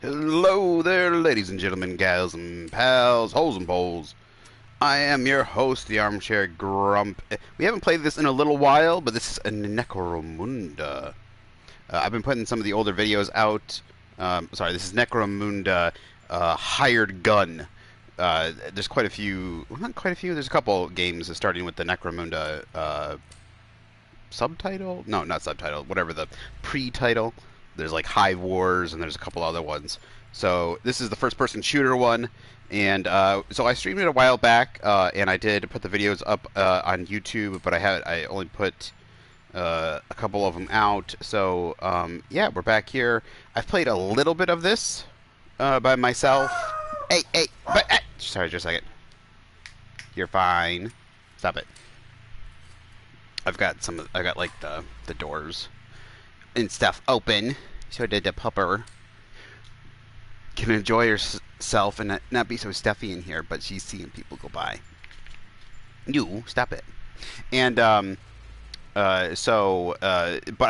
Hello there, ladies and gentlemen, gals and pals, holes and poles. I am your host, the Armchair Grump. We haven't played this in a little while, but this is a Necromunda. I've been putting some of the older videos out. Sorry, this is Necromunda Hired Gun. There's quite a few, well, not quite a few, there's a couple games starting with the Necromunda subtitle? No, not subtitle, whatever the pre-title. There's like Hive Wars, and there's a couple other ones. So this is the first-person shooter one, and so I streamed it a while back, and I did put the videos up on YouTube, but I only put a couple of them out. So yeah, we're back here. I've played a little bit of this by myself. Hey, sorry, just a second. You're fine. Stop it. I got like the doors and stuff open, so that the pupper can enjoy herself and not be so stuffy in here, but she's seeing people go by. You, stop it. And, but I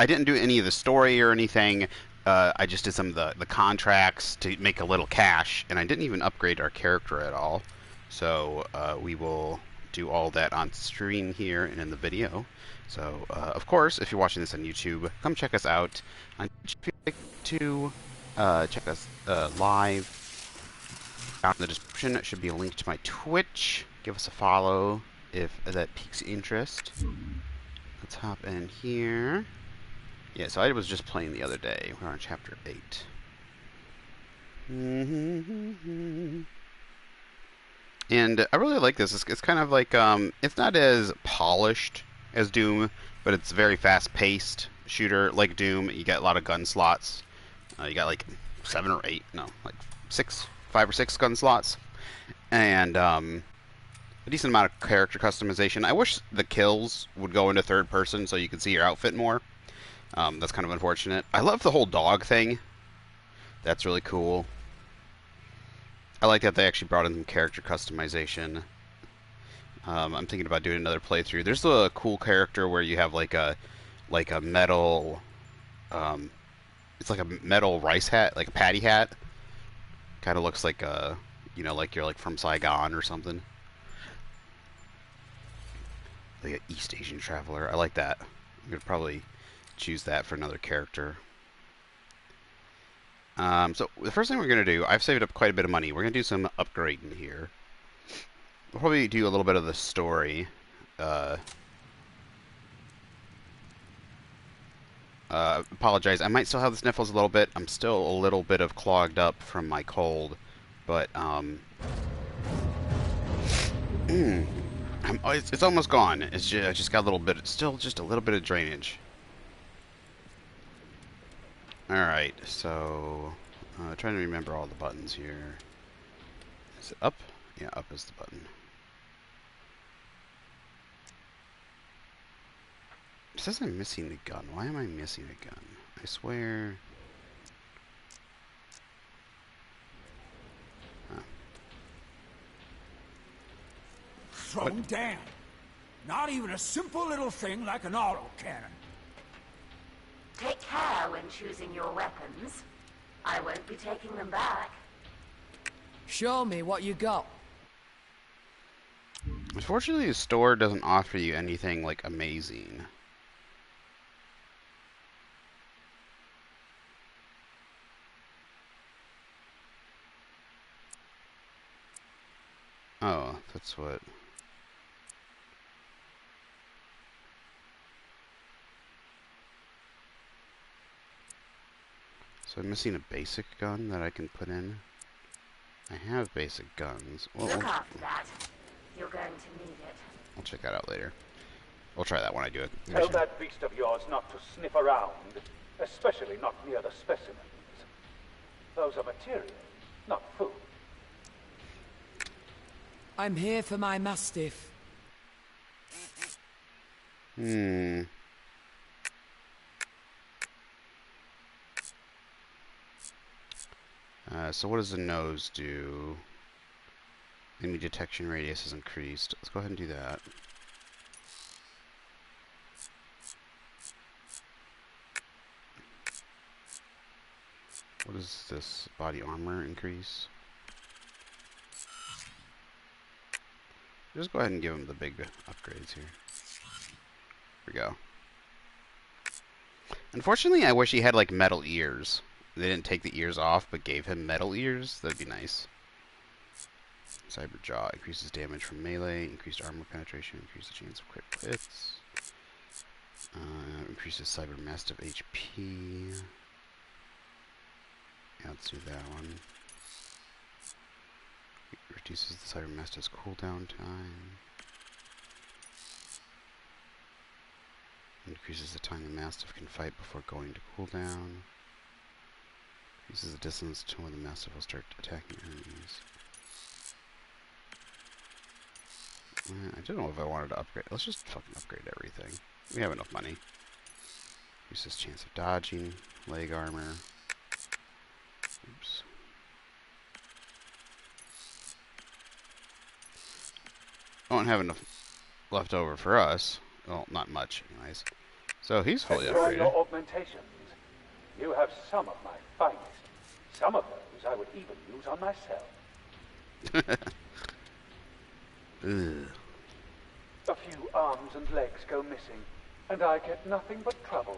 didn't do any of the story or anything. I just did some of the contracts to make a little cash, and I didn't even upgrade our character at all. So, we will do all that on stream here and in the video. So, of course, if you're watching this on YouTube, come check us out. On Twitch, if you'd like to check us live, down in the description it should be a link to my Twitch. Give us a follow if that piques interest. Let's hop in here. Yeah, so I was just playing the other day. We're on chapter 8. And I really like this. It's kind of like, it's not as polished as Doom, but it's very fast-paced shooter like Doom. You get a lot of gun slots. You got like 7 or 8, no, like 5 or 6 gun slots. And a decent amount of character customization. I wish the kills would go into third person so you could see your outfit more. That's kind of unfortunate. I love the whole dog thing. That's really cool. I like that they actually brought in some character customization. I'm thinking about doing another playthrough. There's a cool character where you have like a metal, it's like a metal rice hat, like a patty hat. Kind of looks like a, you know, like you're like from Saigon or something. Like an East Asian traveler. I like that. I'm gonna probably choose that for another character. So the first thing we're gonna do, I've saved up quite a bit of money. We're gonna do some upgrading here. We'll probably do a little bit of the story. Apologize. I might still have the sniffles a little bit. I'm still a little bit of clogged up from my cold, but it's almost gone. It's just, I just got a little bit, still just a little bit of drainage. All right, so trying to remember all the buttons here. Is it up? Yeah, up is the button. It says I'm missing the gun. Why am I missing a gun? I swear. Huh. Thrown down. Not even a simple little thing like an autocannon. Take care when choosing your weapons. I won't be taking them back. Show me what you got. Unfortunately, the store doesn't offer you anything like amazing. Oh, that's what. So I'm missing a basic gun that I can put in. I have basic guns. Well, Look after that. You're going to need it. I'll check that out later. We'll try that when I do it. Tell that beast of yours not to sniff around, especially not near the specimens. Those are material, not food. I'm here for my mastiff. So what does the nose do? Enemy detection radius is increased. Let's go ahead and do that. What is this? Body armor increase. Just go ahead and give him the big upgrades here. Here we go. Unfortunately, I wish he had like metal ears. They didn't take the ears off, but gave him metal ears. That'd be nice. Cyber Jaw increases damage from melee, increased armor penetration, increases the chance of crit hits. Increases Cyber Mastiff HP. Yeah, let's do that one. Reduces the Cyber Mastiff's cooldown time. Increases the time the Mastiff can fight before going to cooldown. Increases the distance to when the Mastiff will start attacking enemies. I don't know if I wanted to upgrade. Let's just fucking upgrade everything. We have enough money. Increases chance of dodging. Leg armor. Oops. I don't have enough left over for us. Well, not much, anyways. So he's fully Enjoy your upgraded. augmentations. You have some of my finest. Some of those I would even use on myself. Ugh. A few arms and legs go missing, and I get nothing but trouble.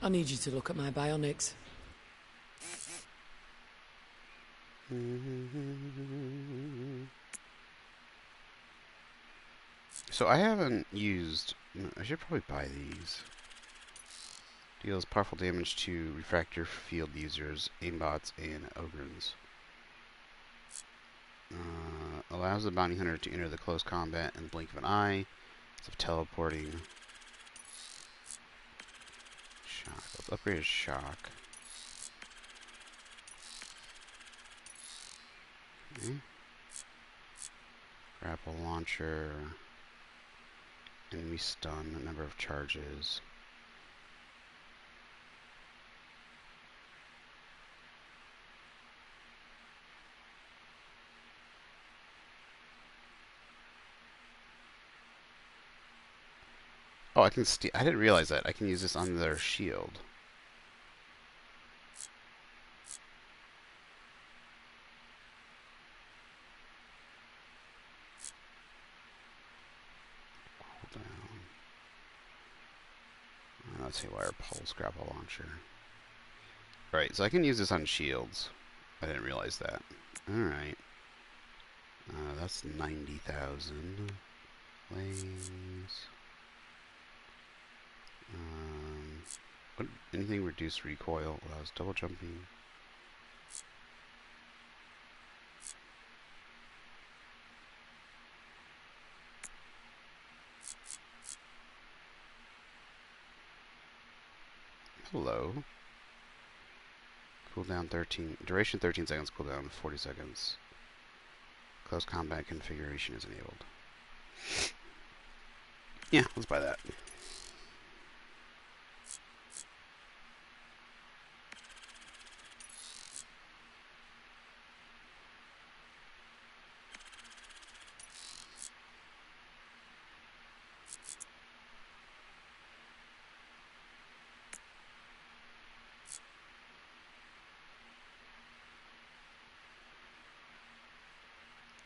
I need you to look at my bionics. So I haven't used... I should probably buy these. Deals powerful damage to refractor field users, aimbots, and ogrins. Allows the bounty hunter to enter the close combat in the blink of an eye. It's of teleporting. Shock. Let's upgrade his shock. Okay. Grapple launcher. Enemy stun, a number of charges. Oh, I can I didn't realize that. I can use this on their shield. Cool down. Let's see, wire pulse, grapple launcher. Right, so I can use this on shields. I didn't realize that. Alright. That's 90,000. Flames. Anything reduced recoil allows double jumping. Hello. Cooldown 13. Duration 13 seconds. Cooldown 40 seconds. Close combat configuration is enabled. Yeah, let's buy that.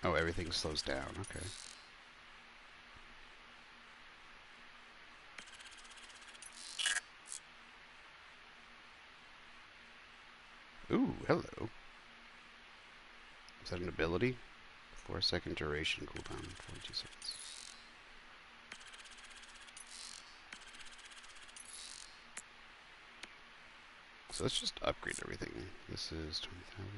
Oh, everything slows down. Okay. Ooh, hello. Is that an ability? 4-second duration cooldown, 42 seconds. So let's just upgrade everything. This is 20,000.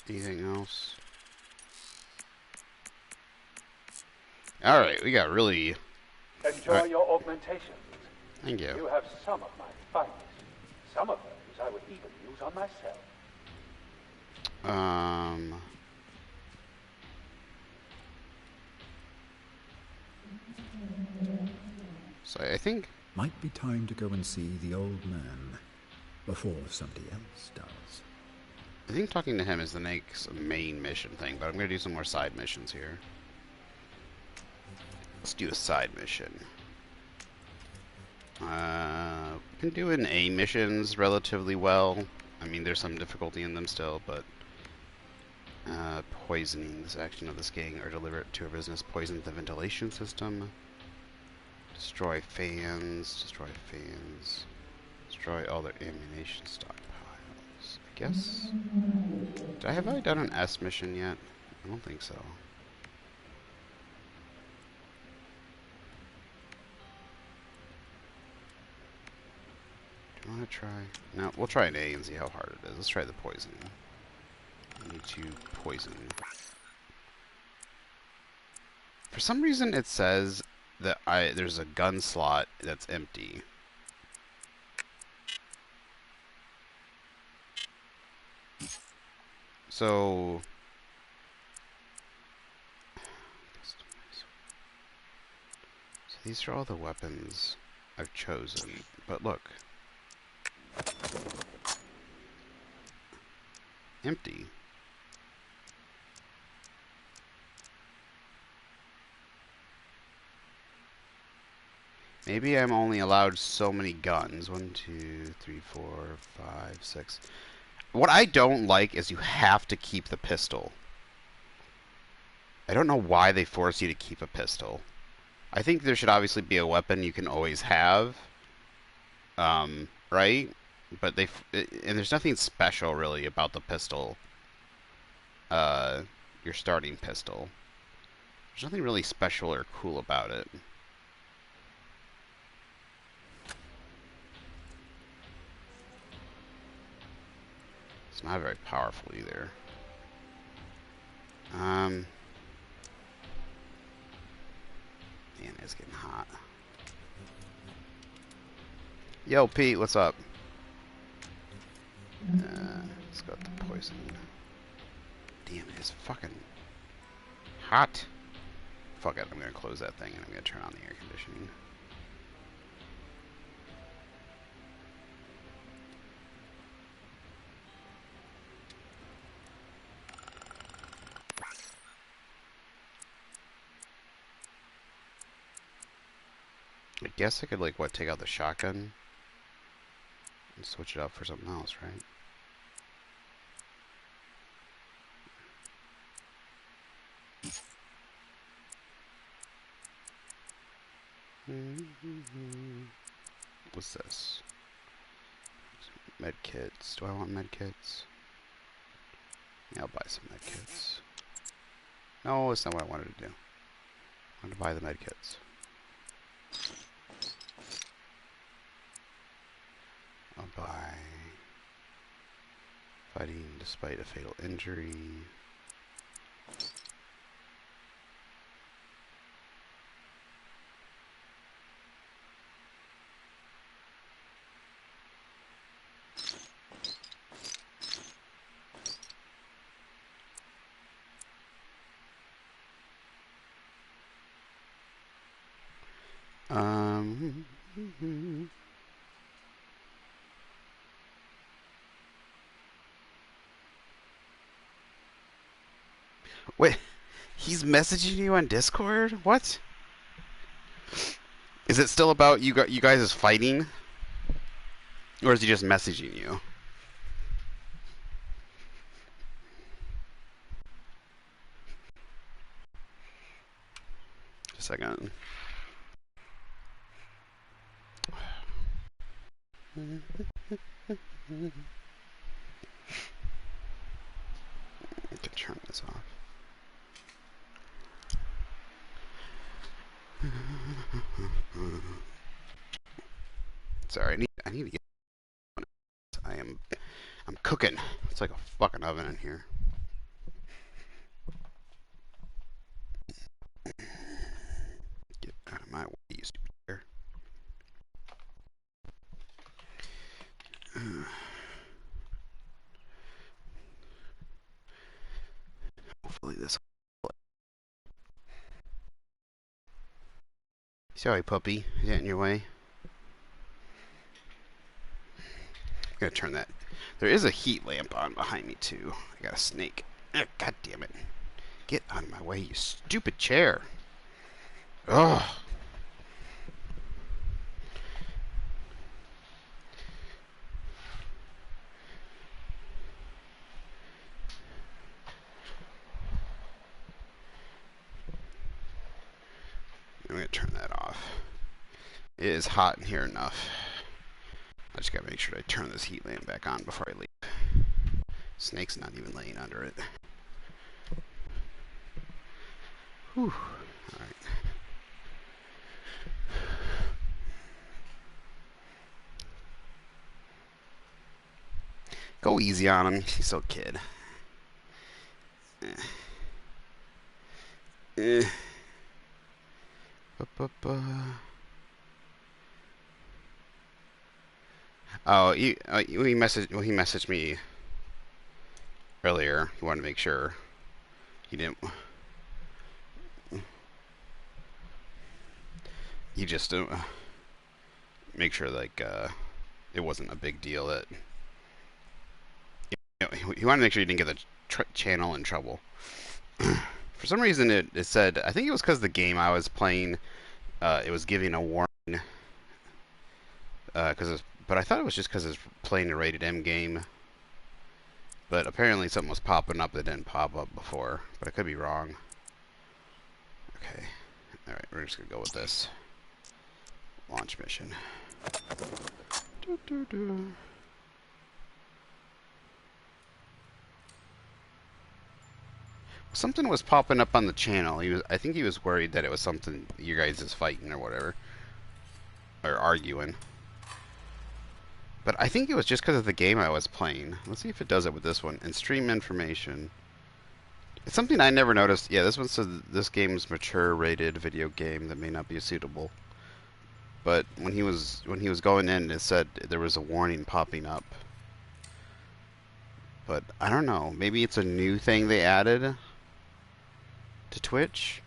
Anything else? Alright, we got really... Enjoy your augmentations. Thank you. You have some of my finest. Some of those I would even use on myself. Um. So I think Might be time to go and see the old man before somebody else does. talking to him is the next main mission thing, but I'm gonna do some more side missions here. Let's do a side mission. Been doing A missions relatively well. I mean, there's some difficulty in them still, but poisoning this action of this gang or deliver it to a business. Poison the ventilation system. Destroy fans. Destroy all their ammunition stockpiles. I guess. Have I done an S mission yet? I don't think so. Do you want to try? No, we'll try an A and see how hard it is. Let's try the poison. I need to poison. For some reason it says that there's a gun slot that's empty. So these are all the weapons I've chosen. But look. Empty. Maybe I'm only allowed so many guns. 1, 2, 3, 4, 5, 6. What I don't like is you have to keep the pistol. I don't know why they force you to keep a pistol. I think there should obviously be a weapon you can always have. Right? But and there's nothing special really about the pistol. Your starting pistol. There's nothing really special or cool about it. It's not very powerful either. Man, it's getting hot. Yo, Pete, what's up? Let's go with the poison. Damn, it's fucking hot. Fuck it, I'm gonna close that thing and I'm gonna turn on the air conditioning. I guess I could, like, what, take out the shotgun and switch it out for something else, right? What's this? Med kits. Do I want med kits? Yeah, I'll buy some med kits. No, that's not what I wanted to do. I wanted to buy the med kits. I'll buy fighting despite a fatal injury. Wait, he's messaging you on Discord? What? Is it still about you guys fighting? Or is he just messaging you? Just a second. I can turn this off. Sorry, I need to get. I'm cooking. It's like a fucking oven in here. Get out of my way, you stupid chair. Hopefully this. Sorry, puppy. Is that in your way? I'm gonna turn that. There is a heat lamp on behind me too. I got a snake. Ugh, God damn it! Get out of my way, you stupid chair. Ugh. I'm gonna turn that off. It is hot in here enough. I just gotta make sure I turn this heat lamp back on before I leave. Snake's not even laying under it. Whew. Alright. Go easy on him. He's still a kid. Eh. Oh, he messaged me earlier. He wanted to make sure he didn't. He just make sure like it wasn't a big deal that he wanted to make sure he didn't get the channel in trouble. For some reason, it said, I think it was because the game I was playing, it was giving a warning. But I thought it was just because it's playing a rated M game. But apparently something was popping up that didn't pop up before. But I could be wrong. Okay. Alright, we're just going to go with this. Launch mission. Something was popping up on the channel. I think he was worried that it was something you guys is fighting or whatever. Or arguing. But I think it was just because of the game I was playing. Let's see if it does it with this one. And stream information. It's something I never noticed. Yeah, this one says this game's mature rated video game that may not be suitable. But when he was going in, it said there was a warning popping up. But I don't know. Maybe it's a new thing they added to Twitch.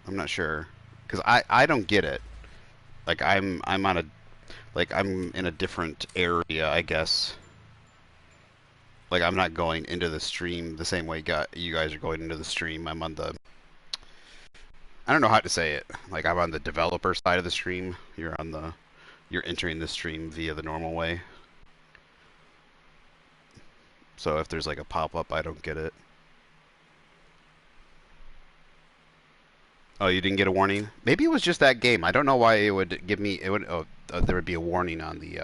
I'm not sure, because I don't get it. Like I'm on a, like I'm in a different area, I guess. Like I'm not going into the stream the same way you guys are going into the stream. I'm on the, I don't know how to say it. Like I'm on the developer side of the stream. You're entering the stream via the normal way. So if there's like a pop-up, I don't get it. Oh, you didn't get a warning? Maybe it was just that game. I don't know why it would give me. It would. There would be a warning on the.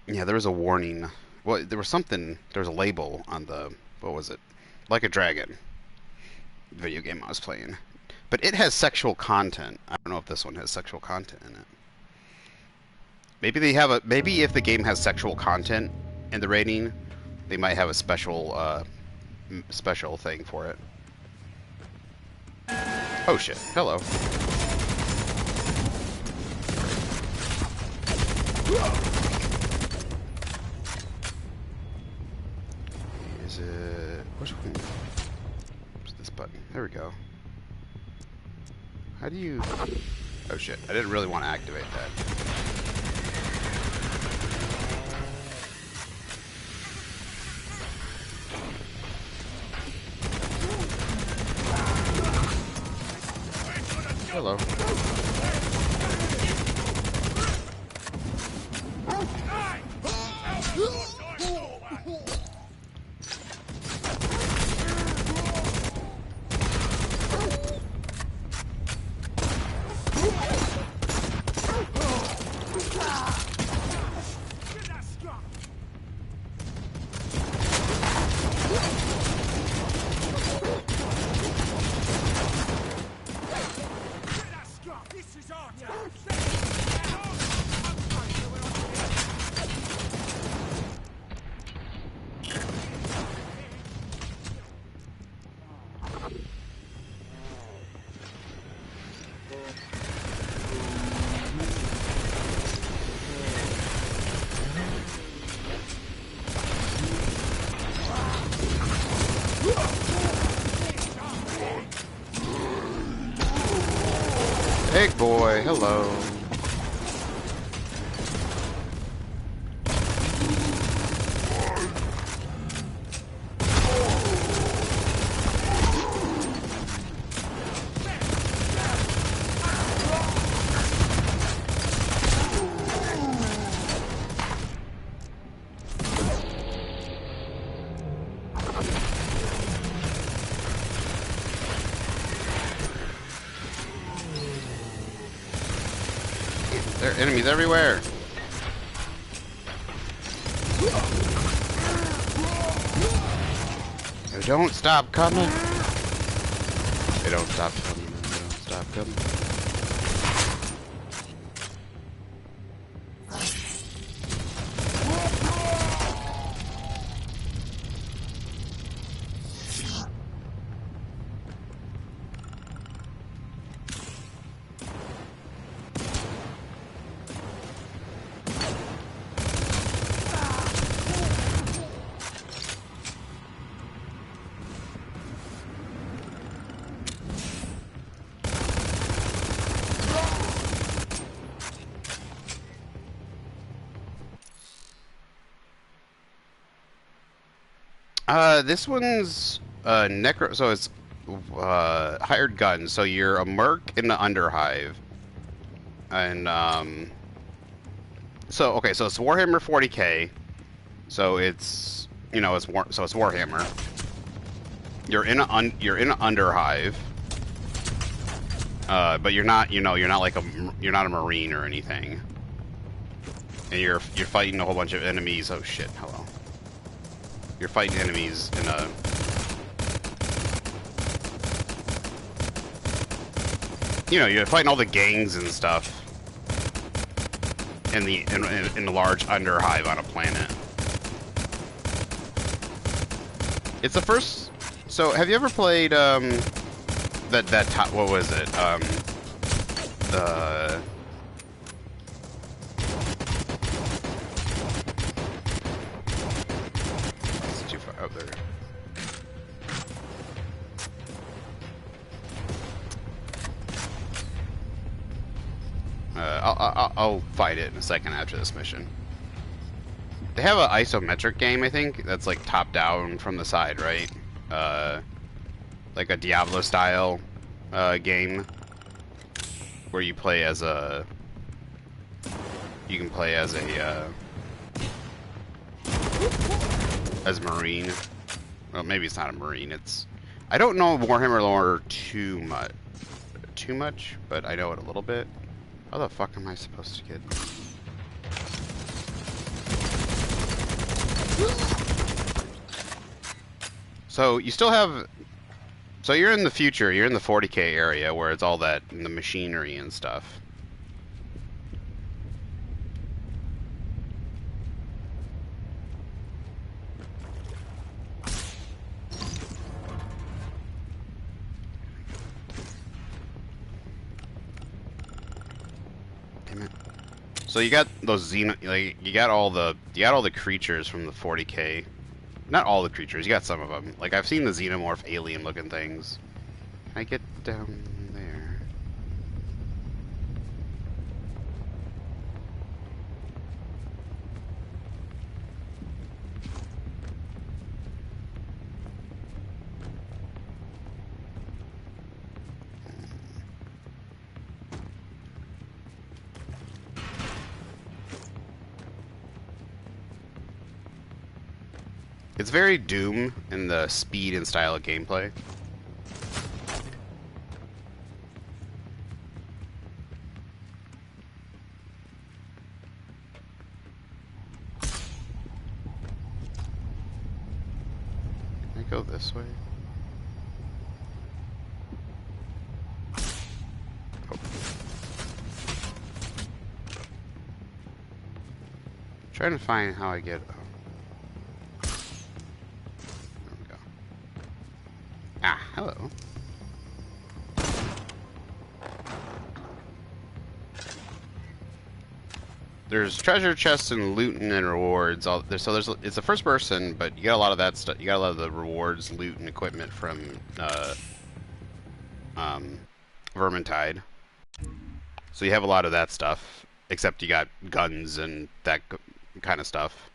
Yeah, there was a warning. Well, there was something. There was a label on the. What was it? Like a Dragon. Video game I was playing, but it has sexual content. I don't know if this one has sexual content in it. Maybe they have a. Maybe if the game has sexual content in the rating, they might have a special thing for it. Oh shit, hello. Is it... Where's this button? There we go. How do you... Oh shit, I didn't really want to activate that. Hello. boy. Hello. There are enemies everywhere. They don't stop coming. They don't stop coming. They don't stop coming. This one's so it's hired guns. So you're a merc in the Underhive, and so it's Warhammer 40K. So it's it's Warhammer. You're in a Underhive, but you're not like you're not a Marine or anything, and you're fighting a whole bunch of enemies. Oh shit! Hello. You're fighting enemies in a... you're fighting all the gangs and stuff in the large Underhive on a planet. It's the first... So, have you ever played, what was it? The... Out there. I'll fight it in a second after this mission. They have an isometric game, I think, that's like top down from the side, right? Like a Diablo style game where you play as a... You can play as a Marine. Well, maybe it's not a Marine. It's... I don't know Warhammer lore too much, but I know it a little bit. How the fuck am I supposed to get... So, you still have... So you're in the future, you're in the 40K area where it's all that, the machinery and stuff. So you got those you got all the creatures from the 40K. Not all the creatures, you got some of them. Like I've seen the xenomorph alien looking things. Can I get down there? It's very Doom in the speed and style of gameplay. Can I go this way? Oh. Trying to find how I get... Ah, hello. There's treasure chests and loot and rewards. It's a first person, but you got a lot of that stuff. You got a lot of the rewards, loot, and equipment from Vermintide. So you have a lot of that stuff, except you got guns and that kind of stuff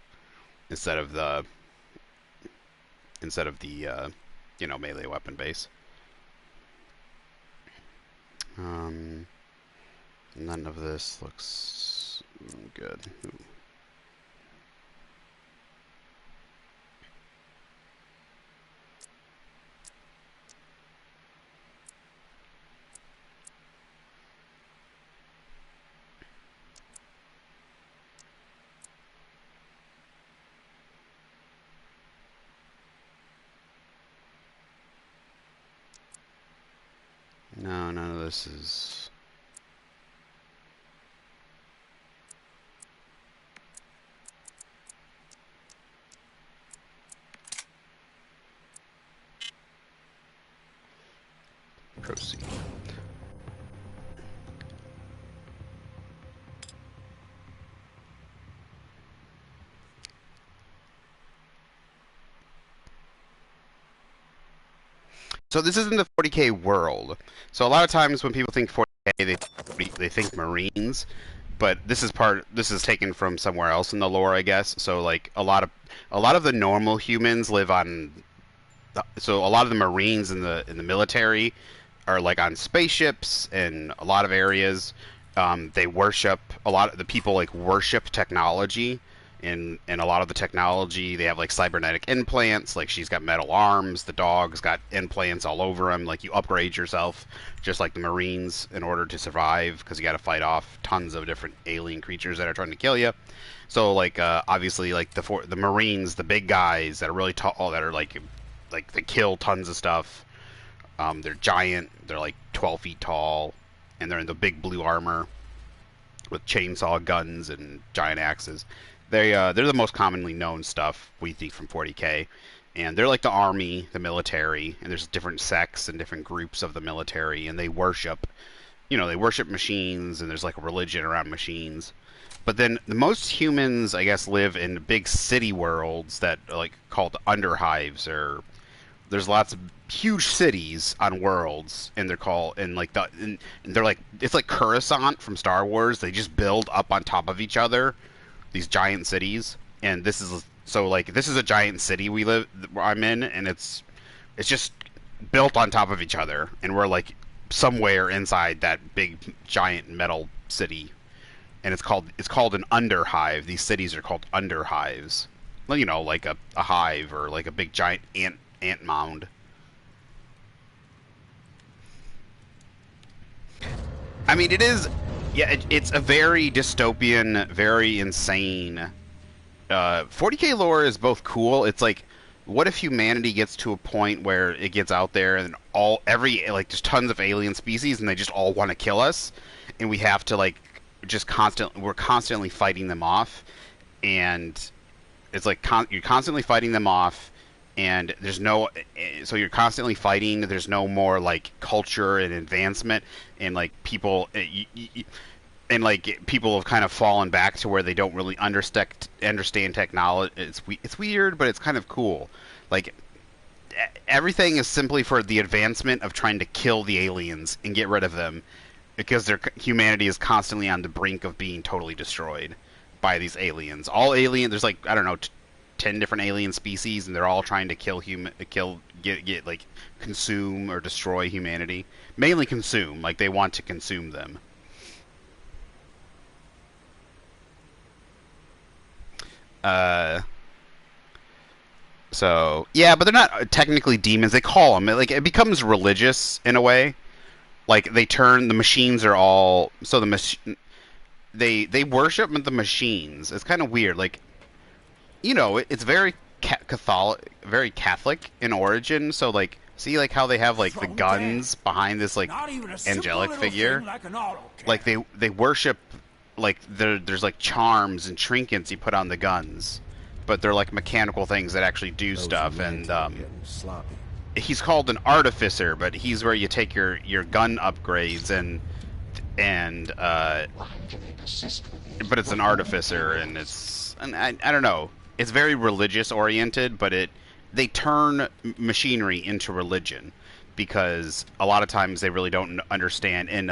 instead of the melee weapon base. None of this looks good. Ooh. No, none of this is... Proceed. So this isn't the 40K world. So a lot of times when people think 40K, they think Marines, but this is taken from somewhere else in the lore, I guess. So like a lot of the normal humans live on. So a lot of the Marines in the military are like on spaceships in a lot of areas. They worship a lot of the people like worship technology. In a lot of the technology, they have like cybernetic implants. Like she's got metal arms. The dog's got implants all over him. Like you upgrade yourself, just like the Marines, in order to survive, because you got to fight off tons of different alien creatures that are trying to kill you. So like obviously like the Marines, the big guys that are really tall, that are like they kill tons of stuff. They're giant. They're like 12 feet tall, and they're in the big blue armor with chainsaw guns and giant axes. They're the most commonly known stuff we think from 40K, and they're like the army, the military, and there's different sects and different groups of the military, and they worship machines, and there's like a religion around machines. But then most humans, I guess, live in big city worlds that are like called underhives, or there's lots of huge cities on worlds, and they're like it's like Coruscant from Star Wars. They just build up on top of each other, these giant cities, and this is a giant city I'm in, and it's just built on top of each other, and we're like somewhere inside that big giant metal city, and it's called an underhive. These cities are called underhives, like a hive, or like a big giant ant mound. I mean, it is. Yeah, it's a very dystopian, very insane. 40K lore is both cool. It's like, what if humanity gets to a point where it gets out there and there's tons of alien species and they just all want to kill us, and we have to we're constantly fighting them off, and it's like you're constantly fighting them off, and so you're constantly fighting. There's no more like culture and advancement, and like people and like people have kind of fallen back to where they don't really understand technology. It's weird, but it's kind of cool. Like everything is simply for the advancement of trying to kill the aliens and get rid of them, because humanity is constantly on the brink of being totally destroyed by these aliens. There's like, I don't know, 10 different alien species, and they're all trying to consume or destroy humanity. Mainly consume, like they want to consume them. So yeah, but they're not technically demons. They call them, like, it becomes religious in a way. Like the machines are all they worship the machines. It's kind of weird. Like, it's very very Catholic in origin. So like, see like how they have like the guns behind this like angelic figure. Like they worship, like there's like charms and trinkets you put on the guns, but they're like mechanical things that actually do stuff. And he's called an artificer, but he's where you take your gun upgrades but it's an artificer, and I don't know. It's very religious oriented, but they turn machinery into religion, because a lot of times they really don't understand. And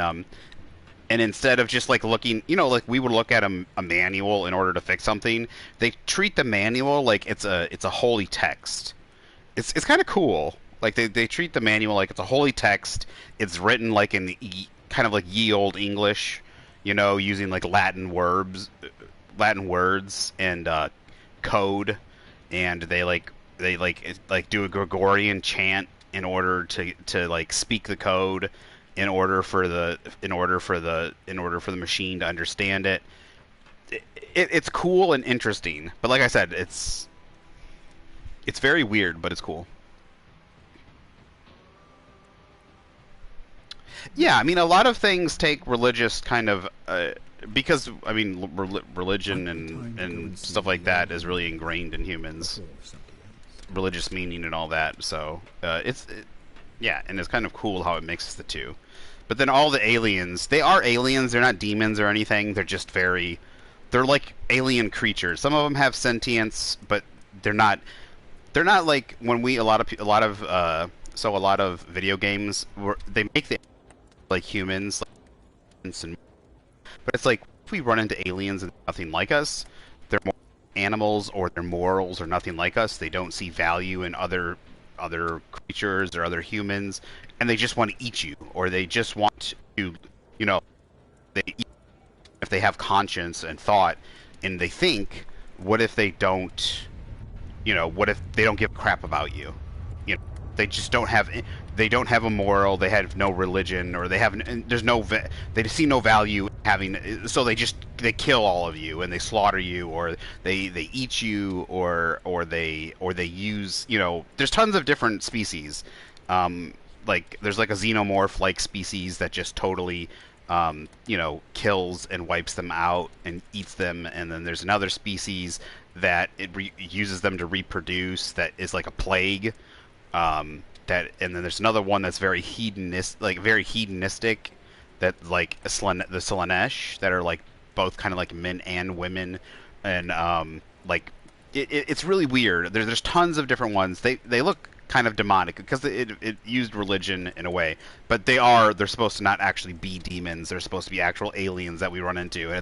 And instead of just like looking, like we would look at a manual in order to fix something, they treat the manual like it's a holy text. It's kind of cool. Like they treat the manual like it's a holy text. It's written like in kind of like ye old English, using like Latin words and code, and they do a Gregorian chant in order to like speak the code in order for the machine to understand it. It's cool and interesting, but like I said, it's very weird, but it's cool. Yeah, I mean, a lot of things take religious kind of because I mean, religion and stuff like that is really ingrained in humans, religious meaning and all that. So yeah, and it's kind of cool how it mixes the two. But then all the aliens, they are aliens. They're not demons or anything. They're like alien creatures. Some of them have sentience, but they're not. They're not like when we a lot of video games they make the like humans, but it's like if we run into aliens and nothing like us, they're more animals or their morals are nothing like us. They don't see value in other creatures or other humans, and they just want to eat you, or they just want to, you know, they if they have conscience and thought, and they think, what if they don't, what if they don't give a crap about you? They just don't have a moral, they have no religion, or they see no value in having, so they kill all of you and they slaughter you, or they eat you, or they use, there's tons of different species. Like there's like a xenomorph like species that just totally kills and wipes them out and eats them, and then there's another species that uses them to reproduce, that is like a plague. And then there's another one that's very hedonistic, that like the Slanesh, that are like both kind of like men and women, and it's really weird. There's tons of different ones. They look kind of demonic because it used religion in a way, but they're supposed to not actually be demons. They're supposed to be actual aliens that we run into, and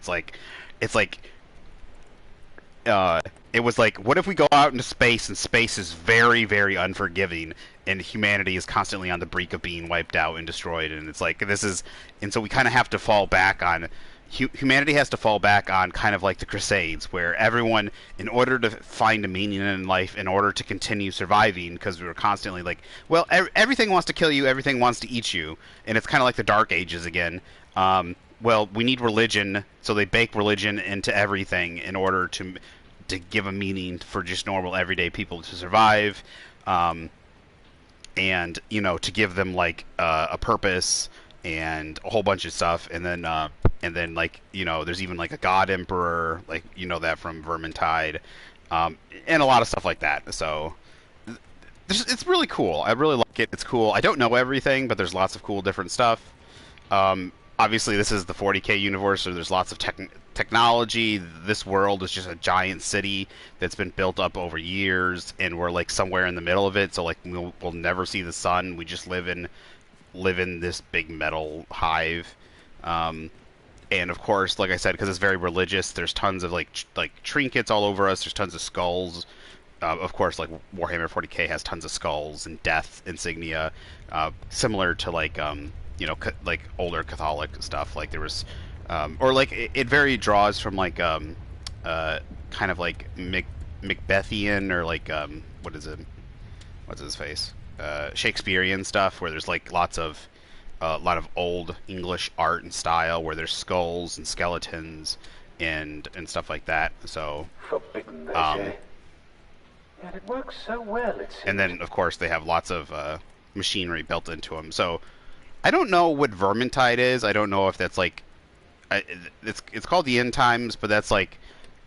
it was like, what if we go out into space and space is very, very unforgiving, and humanity is constantly on the brink of being wiped out and destroyed, and it's like and so we kind of have to fall back on humanity has to fall back on kind of like the Crusades, where everyone, in order to find a meaning in life, in order to continue surviving, because we were constantly like, well, everything wants to kill you, everything wants to eat you, and it's kind of like the Dark Ages again. Well, we need religion, so they bake religion into everything in order to give a meaning for just normal everyday people to survive, and to give them like a purpose and a whole bunch of stuff, and then like there's even like a god emperor, like that from Vermintide, and a lot of stuff like that. So it's really cool. I really like it. It's cool. I don't know everything, but there's lots of cool different stuff. Obviously, this is the 40K universe, so there's lots of technology. This world is just a giant city that's been built up over years, and we're like somewhere in the middle of it. So like we'll never see the sun. We just live in this big metal hive. And of course, like I said, because it's very religious, there's tons of like trinkets all over us. There's tons of skulls. Of course, like Warhammer 40K has tons of skulls and death insignia, similar to like like older Catholic stuff. Like there was, or like it very draws from like kind of like Macbethian, or like what is it? What's his face? Shakespearean stuff, where there's like a lot of old English art and style, where there's skulls and skeletons and stuff like that. So Forbidden, they say. Yet it works so well, it seems. And then of course they have lots of machinery built into them. So I don't know what Vermintide is. I don't know if that's like it's called the End Times, but that's like,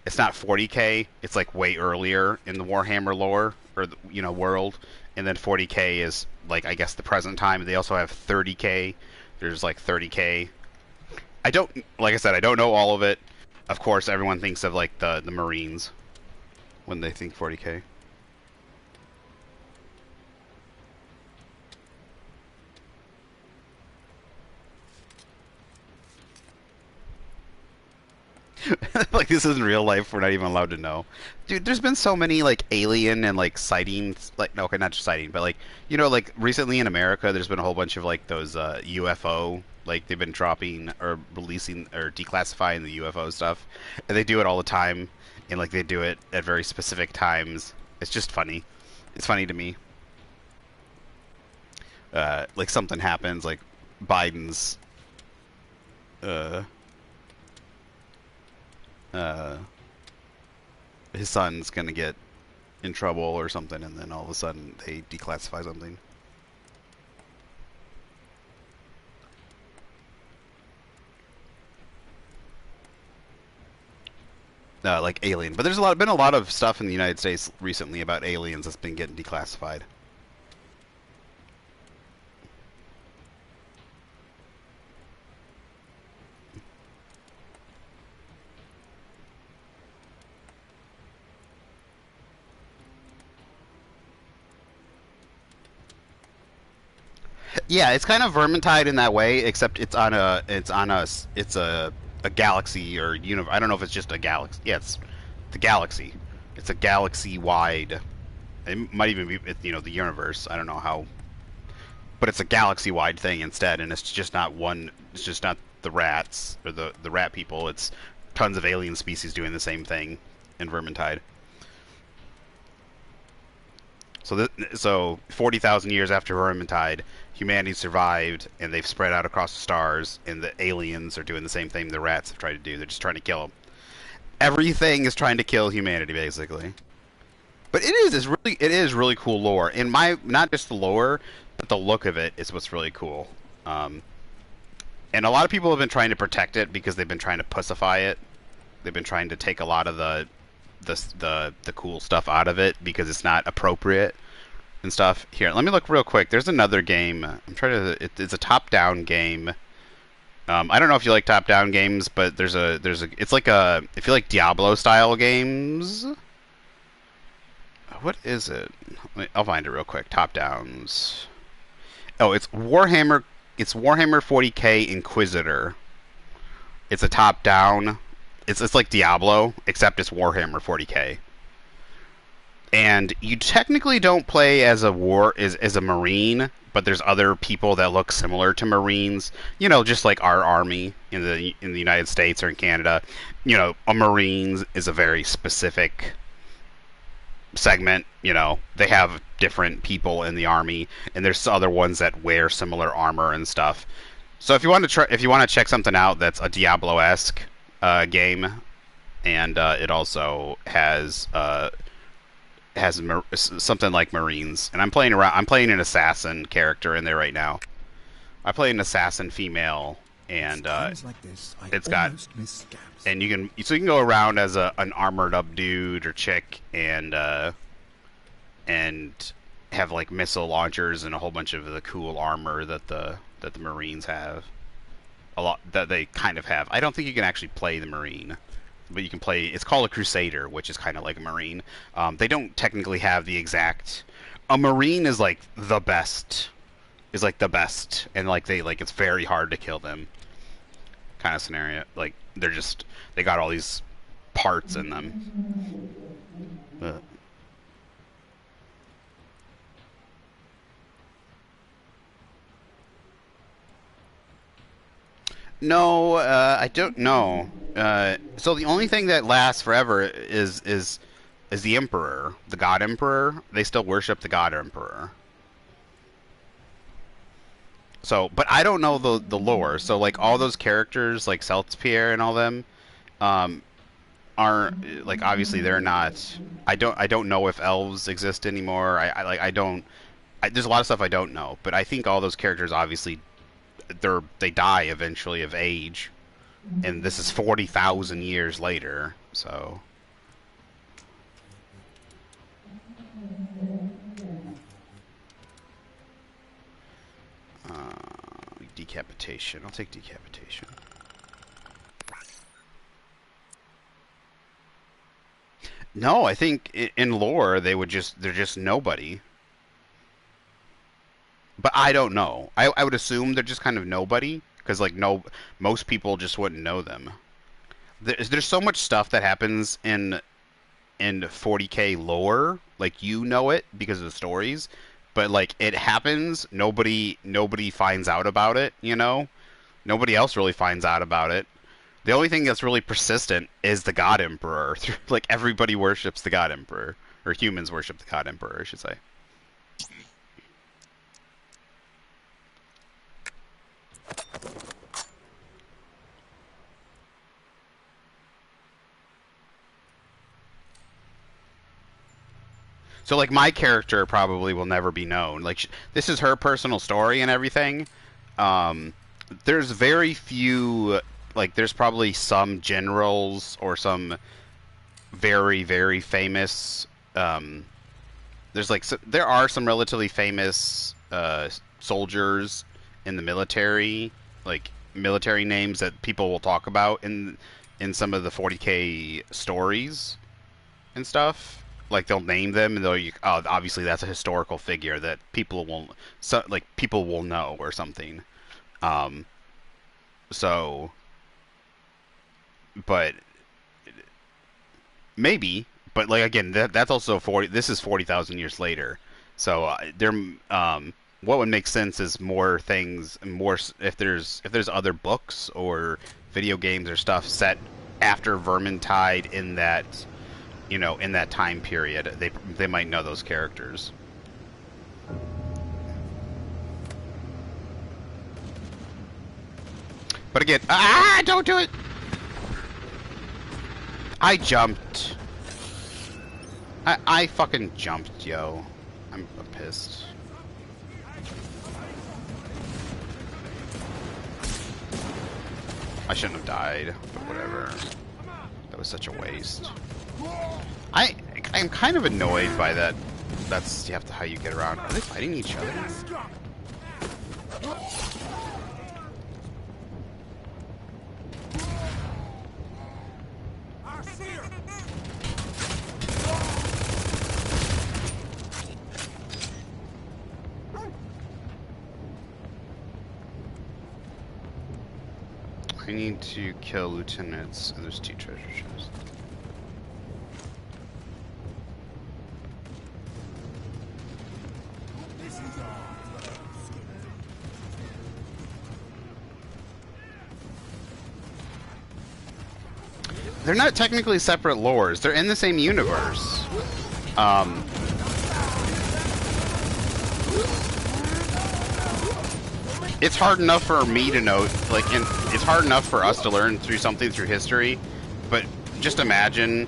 it's not 40K. It's like way earlier in the Warhammer lore, or world. And then 40K is like, I guess, the present time. They also have 30K. There's like 30K. Like I said, I don't know all of it. Of course, everyone thinks of like the Marines when they think 40K. this isn't real life. We're not even allowed to know. Dude, there's been so many like alien and like sightings, like no, okay, not just sighting, but like like recently in America, there's been a whole bunch of like those UFO, like they've been dropping or releasing or declassifying the UFO stuff, and they do it all the time, and like they do it at very specific times. It's just funny. It's funny to me. Like something happens, like Biden's uh uh his son's gonna get in trouble or something, and then all of a sudden they declassify something. Like alien, but there's been a lot of stuff in the United States recently about aliens that's been getting declassified. Yeah, it's kind of Vermintide in that way, except it's a galaxy or universe. I don't know if it's just a galaxy. Yeah, it's the galaxy. It's a galaxy-wide. It might even be the universe. I don't know how, but it's a galaxy-wide thing instead, and it's just not one. It's just not the rats or the rat people. It's tons of alien species doing the same thing in Vermintide. So 40,000 years after Vermintide, humanity survived, and they've spread out across the stars, and the aliens are doing the same thing the rats have tried to do. They're just trying to kill them. Everything is trying to kill humanity, basically. But it is really cool lore. And not just the lore, but the look of it is what's really cool. And a lot of people have been trying to protect it because they've been trying to pussify it. They've been trying to take a lot of the cool stuff out of it because it's not appropriate and stuff. Here, let me look real quick. There's another game. I'm trying to. It's a top-down game. I don't know if you like top-down games, but it's like if you like Diablo-style games. What is it? I'll find it real quick. Top-downs. Oh, it's Warhammer. It's Warhammer 40K Inquisitor. It's a top-down. It's like Diablo, except it's Warhammer 40K. And you technically don't play as a Marine, but there's other people that look similar to Marines. Just like our army in the United States or in Canada. A Marines is a very specific segment. They have different people in the army, and there's other ones that wear similar armor and stuff. So if you want to check something out that's a Diablo-esque game, and it also has something like Marines. And I'm playing an assassin character in there right now. I play an assassin female, and it's got and you can go around as an armored up dude or chick, and have like missile launchers and a whole bunch of the cool armor that the Marines have. A lot that they kind of have. I don't think you can actually play the Marine, but you can play. It's called a Crusader, which is kind of like a Marine. They don't technically have the exact. A Marine is like the best. Is like the best, and like it's very hard to kill them. Kind of scenario. Like they got all these parts in them. No, I don't know. So the only thing that lasts forever is the Emperor, the God Emperor. They still worship the God Emperor. So, but I don't know the lore. So, like all those characters, like Celtspierre and all them, aren't like obviously they're not. I don't know if elves exist anymore. I don't. There's a lot of stuff I don't know, but I think all those characters obviously they die eventually of age, and this is 40,000 years later. So. Decapitation. I'll take decapitation. No, I think in lore they're just nobody. But I don't know. I would assume they're just kind of nobody because like most people just wouldn't know them. there's so much stuff that happens in 40K lore, like you know it because of the stories, but like it happens, nobody finds out about it, you know? Nobody else really finds out about it. The only thing that's really persistent is the God Emperor. Like everybody worships the God Emperor, or humans worship the God Emperor, I should say. So like my character probably will never be known. Like this is her personal story and everything. Um, there's very few. Like there's probably some generals or some very famous. There's like there are some relatively famous soldiers in the military, like military names that people will talk about in some of the 40K stories and stuff. Like they'll name them, and oh, obviously that's a historical figure that people will people will know or something. Um, so, but maybe, but like again, that's also 40. This is 40,000 years later, so there. What would make sense is more things, more if there's other books or video games or stuff set after Vermintide in that in that time period, they might know those characters. But again, don't do it! I jumped. I fucking jumped, yo. I'm pissed. I shouldn't have died, but whatever. That was such a waste. I'm kind of annoyed by that. That's how you get around. Are they fighting each other? I need to kill lieutenants, and there's 2 treasure chests. They're not technically separate lores. They're in the same universe. It's hard enough for me to know, like, it's hard enough for us to learn through something through history, but just imagine,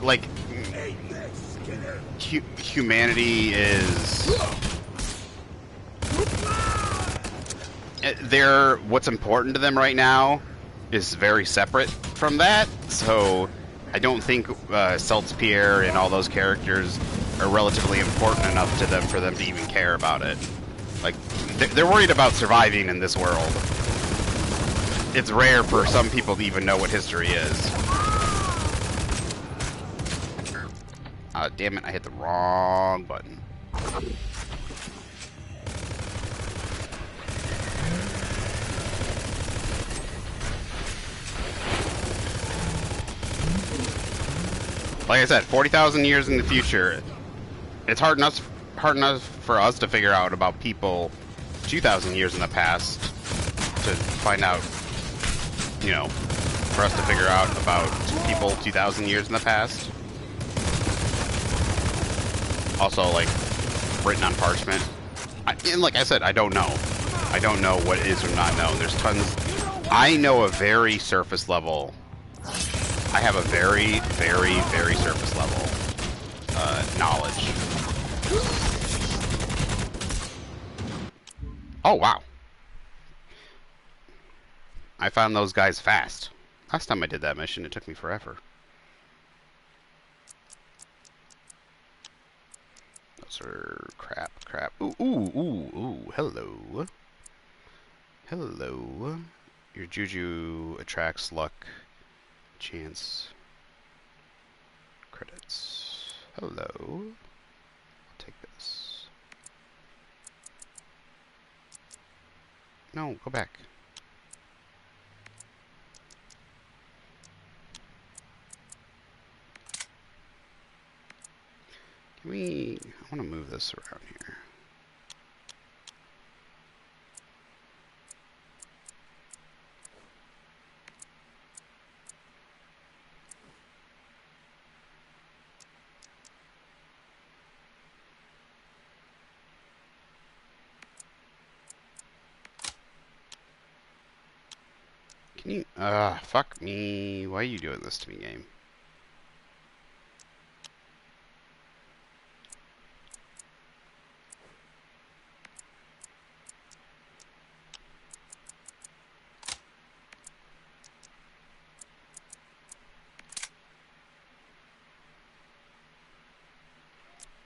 like, humanity is... what's important to them right now is very separate from that, so I don't think Seltzpierre and all those characters are relatively important enough to them for them to even care about it. Like, they're worried about surviving in this world. It's rare for some people to even know what history is. Damn it, I hit the wrong button. Like I said, 40,000 years in the future, it's hard enough for us to figure out about people 2,000 years in the past to find out, for us to figure out about people 2,000 years in the past. Also, like, written on parchment. And like I said, I don't know. I don't know what is or not known. There's tons. I know a very surface level. I have a very surface level knowledge. Oh, wow. I found those guys fast. Last time I did that mission, it took me forever. Those are crap. Ooh, hello. Hello. Your juju attracts luck, chance, credits. Hello. I'll take this. No, go back. I want to move this around here. Can you... fuck me. Why are you doing this to me, game?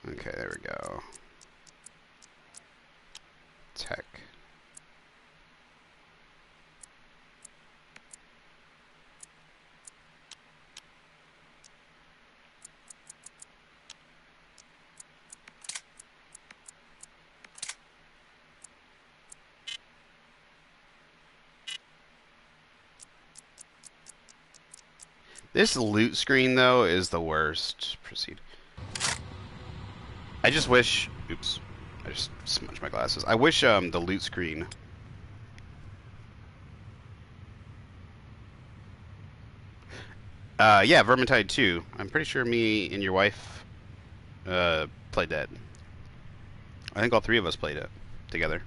Okay, there we go. Tech. This loot screen, though, is the worst. Proceed. I just wish... Oops. I just smudged my glasses. I wish the loot screen... yeah, Vermintide 2. I'm pretty sure me and your wife played that. I think all three of us played it together.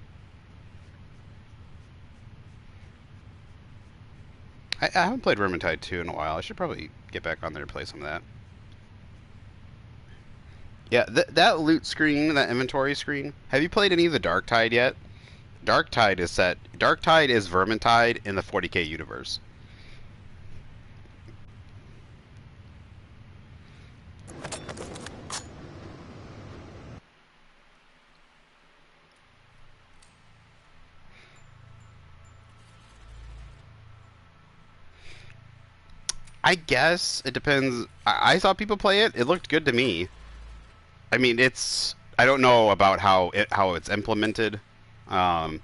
I haven't played Vermintide 2 in a while. I should probably get back on there and play some of that. Yeah, that loot screen, that inventory screen. Have you played any of the Darktide yet? Darktide is set. Darktide is Vermintide in the 40k universe. I guess it depends. I saw people play it. It looked good to me. I mean, it's... I don't know about how it's implemented. The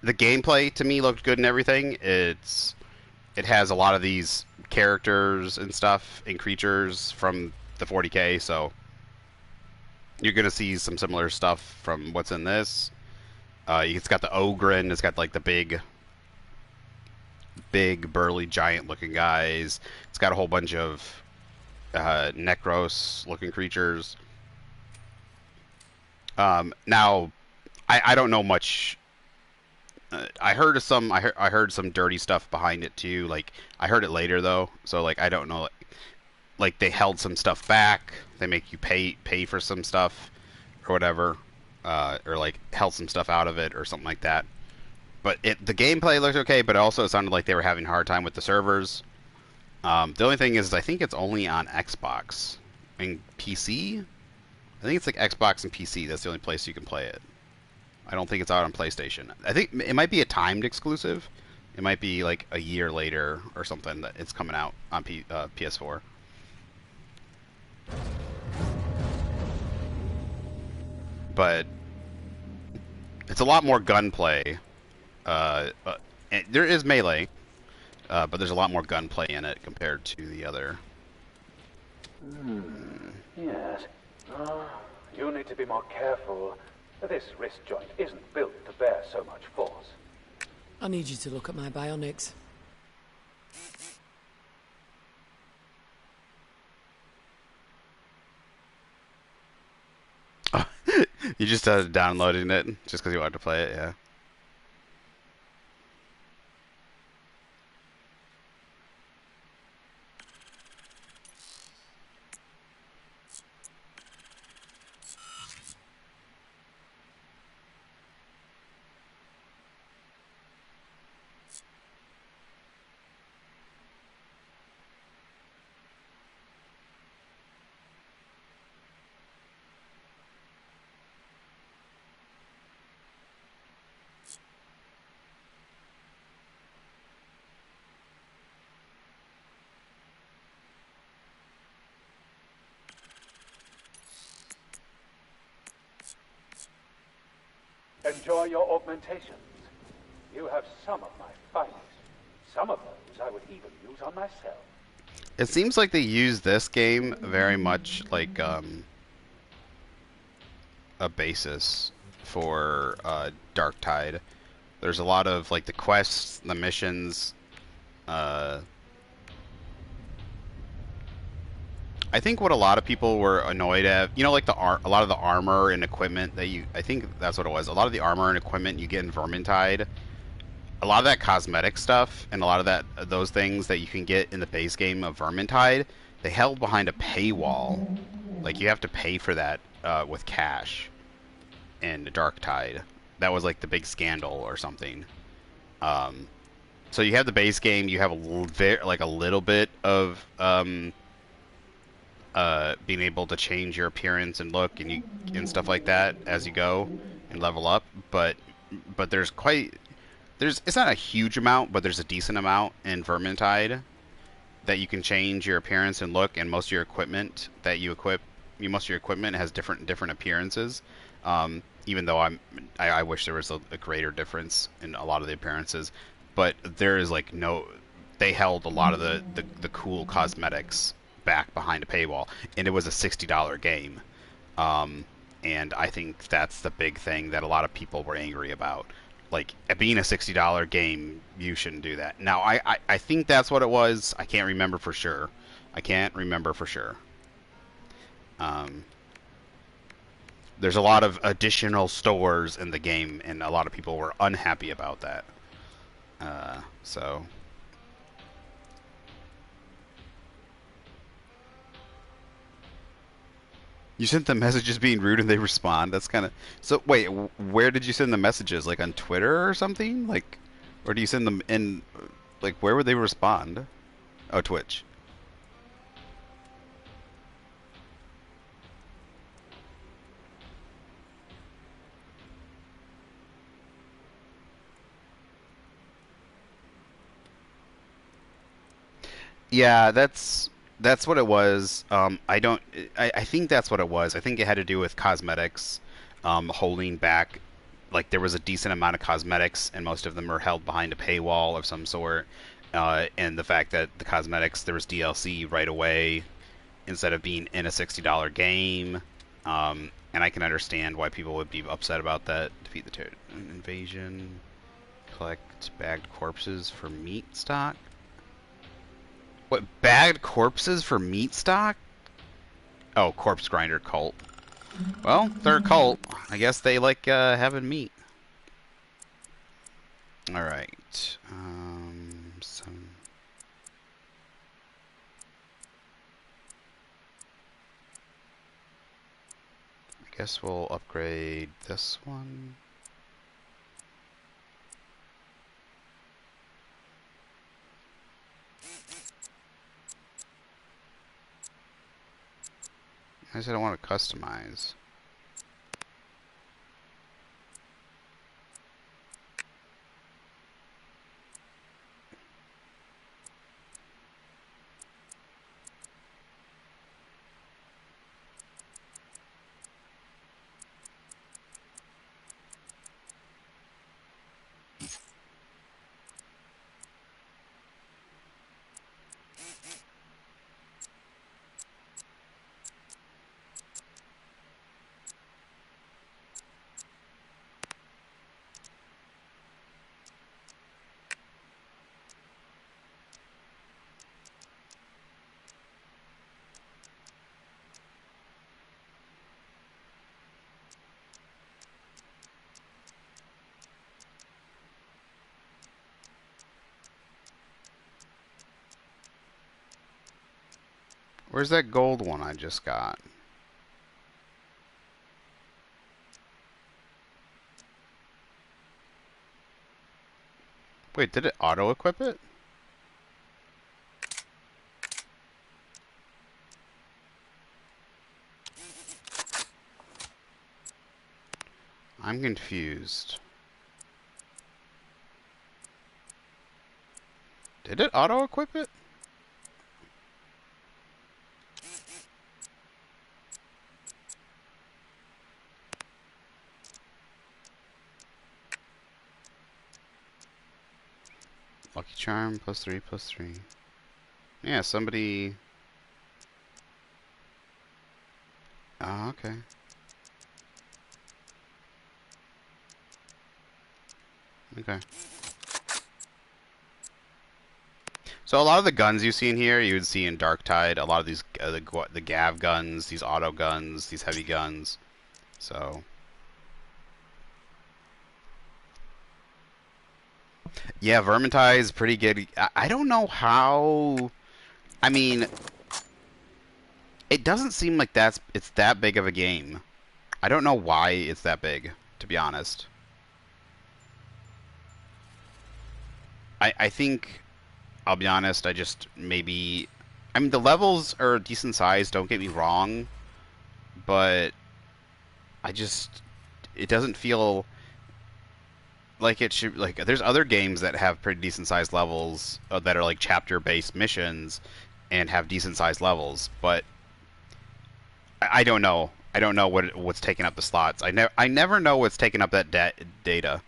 gameplay to me looked good and everything. It has a lot of these characters and stuff and creatures from the 40k, so you're gonna see some similar stuff from what's in this. It's got the Uggggh. It's got like the big burly giant looking guys. It's got a whole bunch of Necros looking creatures. Now, I don't know much. I heard some dirty stuff behind it too. Like I heard it later though, so like I don't know. Like they held some stuff back. They make you pay for some stuff or whatever, or like held some stuff out of it or something like that. But the gameplay looked okay, but also it sounded like they were having a hard time with the servers. The only thing is, I think it's only on Xbox and PC. I think it's like Xbox and PC. That's the only place you can play it. I don't think it's out on PlayStation. I think it might be a timed exclusive. It might be like a year later or something that it's coming out on PS4. But it's a lot more gunplay. There is melee, but there's a lot more gunplay in it compared to the other. Yes. You need to be more careful. This wrist joint isn't built to bear so much force. I need you to look at my bionics. You just started downloading it just because you wanted to play it, yeah. Enjoy your augmentations. You have some of my finest. Some of those I would even use on myself. It seems like they use this game very much like a basis for Darktide. There's a lot of like the quests, the missions. I think what a lot of people were annoyed at, you know, like a lot of the armor and equipment that you, I think that's what it was. A lot of the armor and equipment you get in Vermintide, a lot of that cosmetic stuff and a lot of that those things that you can get in the base game of Vermintide, they held behind a paywall. Like you have to pay for that with cash in Darktide. That was like the big scandal or something. Um, so you have the base game, you have like a little bit of being able to change your appearance and look and stuff like that as you go and level up. But there's it's not a huge amount, but there's a decent amount in Vermintide that you can change your appearance and look, and most of your equipment that you equip, most of your equipment has different appearances. Even though I wish there was a greater difference in a lot of the appearances, but there is like no, they held a lot of the cool cosmetics back behind a paywall, and it was a $60 game. And I think that's the big thing that a lot of people were angry about. Like, it being a $60 game, you shouldn't do that. Now, I think that's what it was. I can't remember for sure. There's a lot of additional stores in the game, and a lot of people were unhappy about that. So... You sent the messages being rude and they respond. That's kind of... So, wait, where did you send the messages? Like on Twitter or something? Like, or do you send them in... Like, where would they respond? Oh, Twitch. Yeah, that's what it was. I don't. I think that's what it was. I think it had to do with cosmetics, holding back. Like there was a decent amount of cosmetics, and most of them were held behind a paywall of some sort. And the fact that the cosmetics there was DLC right away instead of being in a $60 game. And I can understand why people would be upset about that. Defeat the invasion. Collect bagged corpses for meat stock. What, bagged corpses for meat stock? Oh, corpse grinder cult. Well, they're a cult. I guess they like having meat. Alright. I guess we'll upgrade this one. I said I want to customize. Where's that gold one I just got? Wait, did it auto-equip it? I'm confused. Did it auto-equip it? Lucky Charm, +3, +3. Yeah, somebody... Oh, okay. Okay. So a lot of the guns you see in here, you would see in Darktide. A lot of these, the Gav guns, these auto guns, these heavy guns. So yeah, Vermintide is pretty good. I don't know how. I mean, it doesn't seem like it's that big of a game. I don't know why it's that big, to be honest. I think, I'll be honest, I just maybe... I mean, the levels are decent size, don't get me wrong, but I just... It doesn't feel like it should... Like, there's other games that have pretty decent sized levels that are like chapter-based missions and have decent sized levels, but I don't know. I don't know what's taking up the slots. I never know what's taking up that data.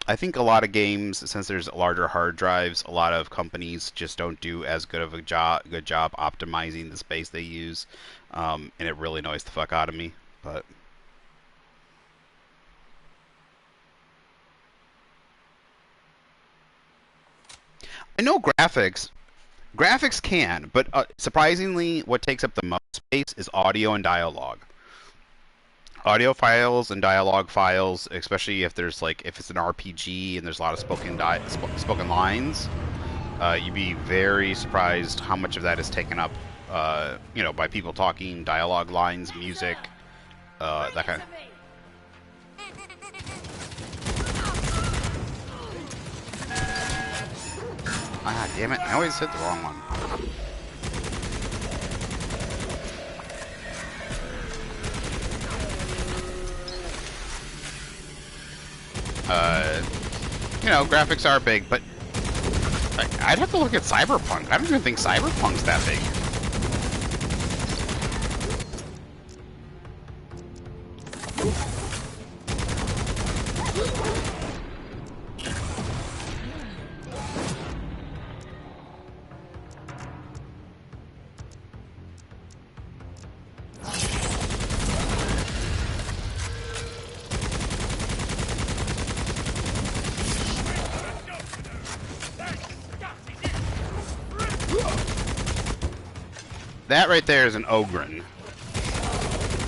I think a lot of games, since there's larger hard drives, a lot of companies just don't do as good of a good job optimizing the space they use, and it really annoys the fuck out of me. But I know graphics can, but surprisingly, what takes up the most space is audio and dialogue. Audio files and dialogue files, especially if there's like if it's an RPG and there's a lot of spoken lines, you'd be very surprised how much of that is taken up, you know, by people talking, dialogue lines, music, that kind of. Ah, damn it! I always hit the wrong one. You know, graphics are big, but I'd have to look at Cyberpunk. I don't even think Cyberpunk's that big. That right there is an Uggggh.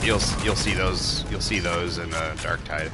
You'll see those in Darktide.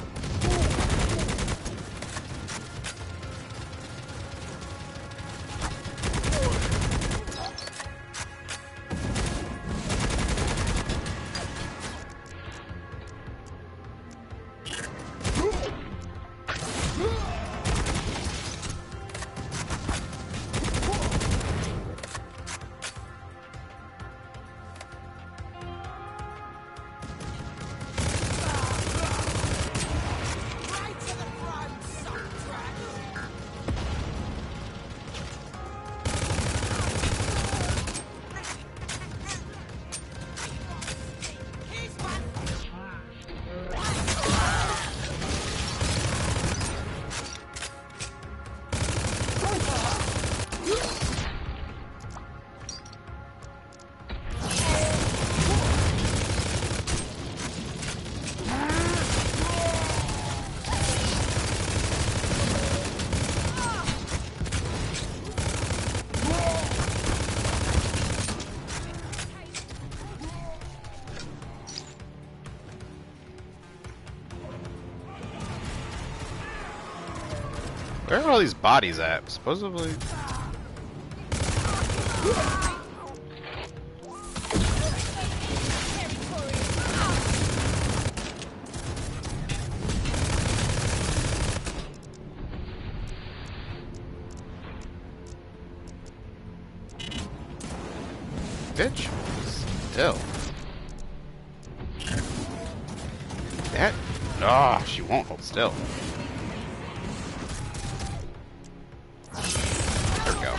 Where are all these bodies at? Supposedly. Bitch. Still. That? Oh, she won't hold still. There we go.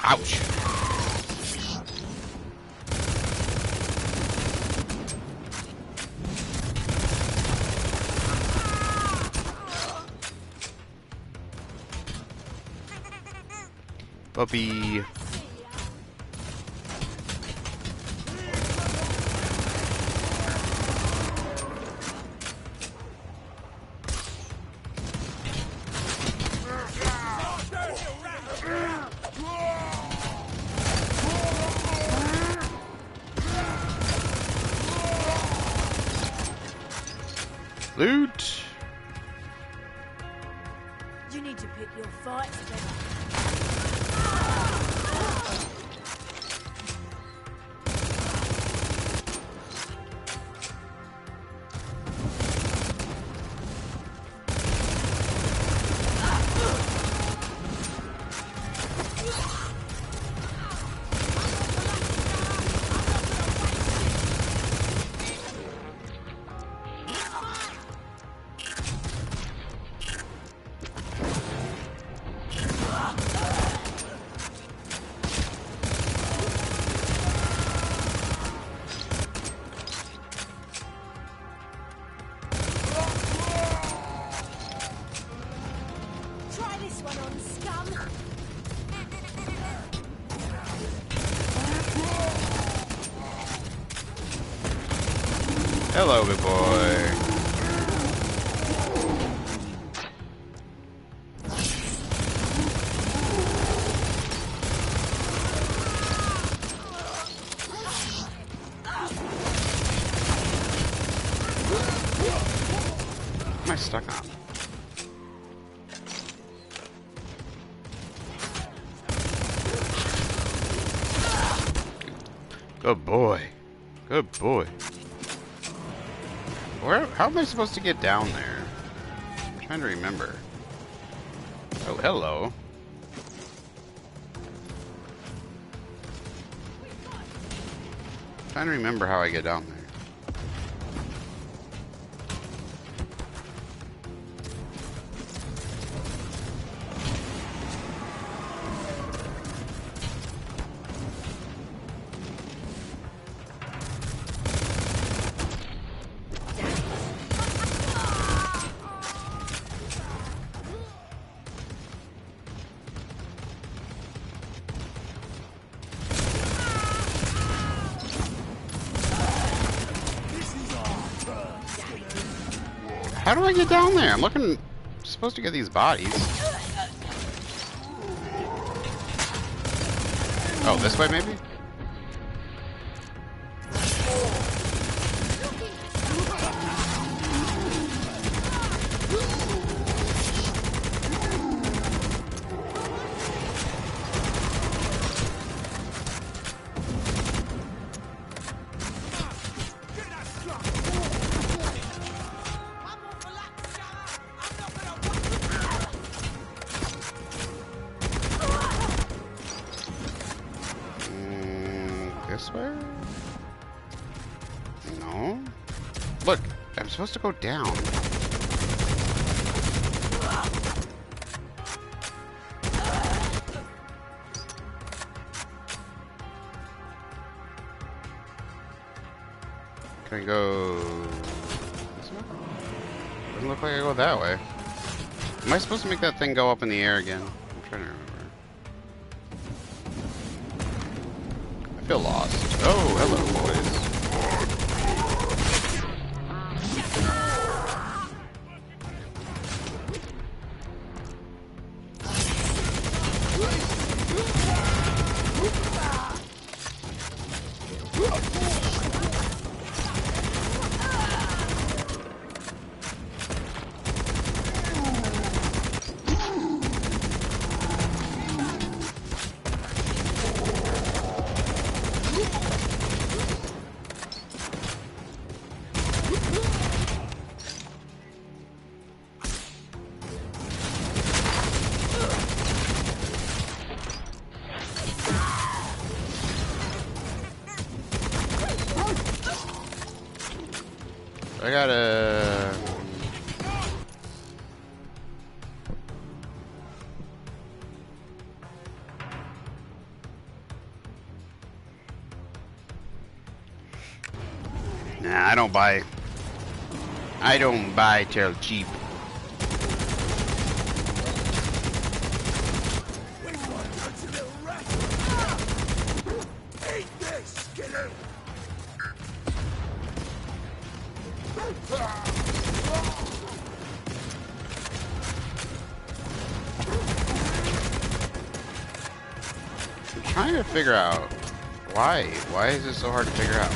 Ouch. Puppy. Loot! You need to pick your fights better. Try this one on, scum. Hello, big boy. What am I stuck on? Good boy. Good boy. Where? How am I supposed to get down there? I'm trying to remember. Oh, hello. I'm trying to remember how I get down there. How do I get down there? I'm looking... supposed to get these bodies. Oh, this way maybe? This way? No? Look, I'm supposed to go down. Can I go this way? Doesn't look like I go that way. Am I supposed to make that thing go up in the air again? I'm trying to remember. I feel lost. Oh, hello, boys. I gotta... Nah, I don't buy... I don't buy till cheap. I'm trying to figure out why. Why is this so hard to figure out?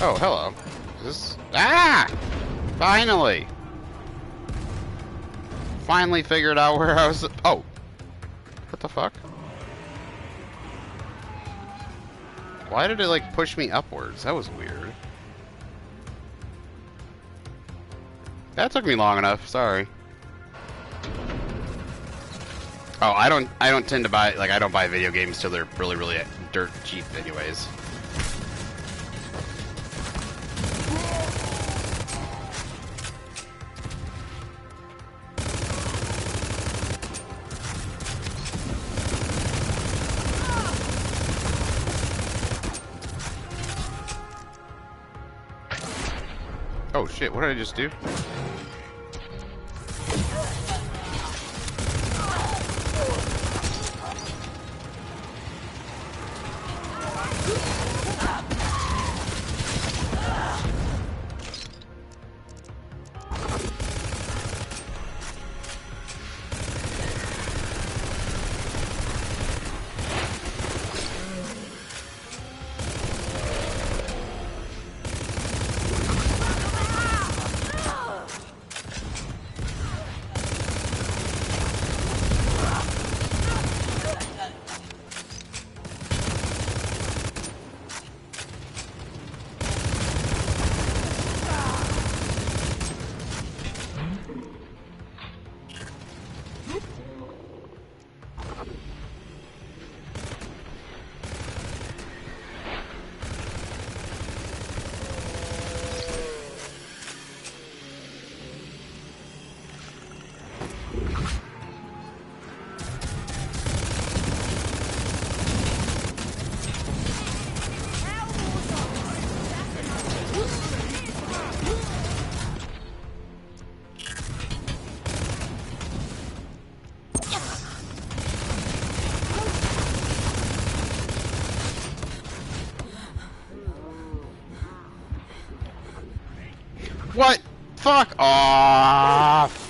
Oh, hello. Is this... Ah! Finally! Finally figured out where I was... Oh! What the fuck? Why did it, like, push me upwards? That was weird. That took me long enough, sorry. Oh, I don't tend to buy, like, I don't buy video games till they're really, really dirt cheap anyways. Oh shit, what did I just do? What? Fuck off!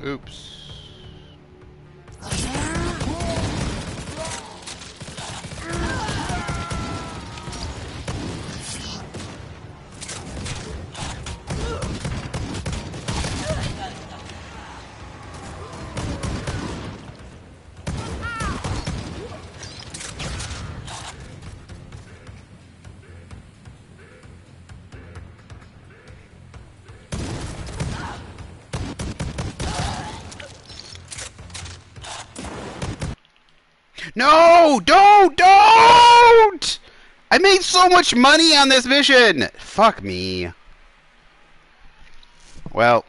Oops. No! Don't! I made so much money on this mission! Fuck me. Well,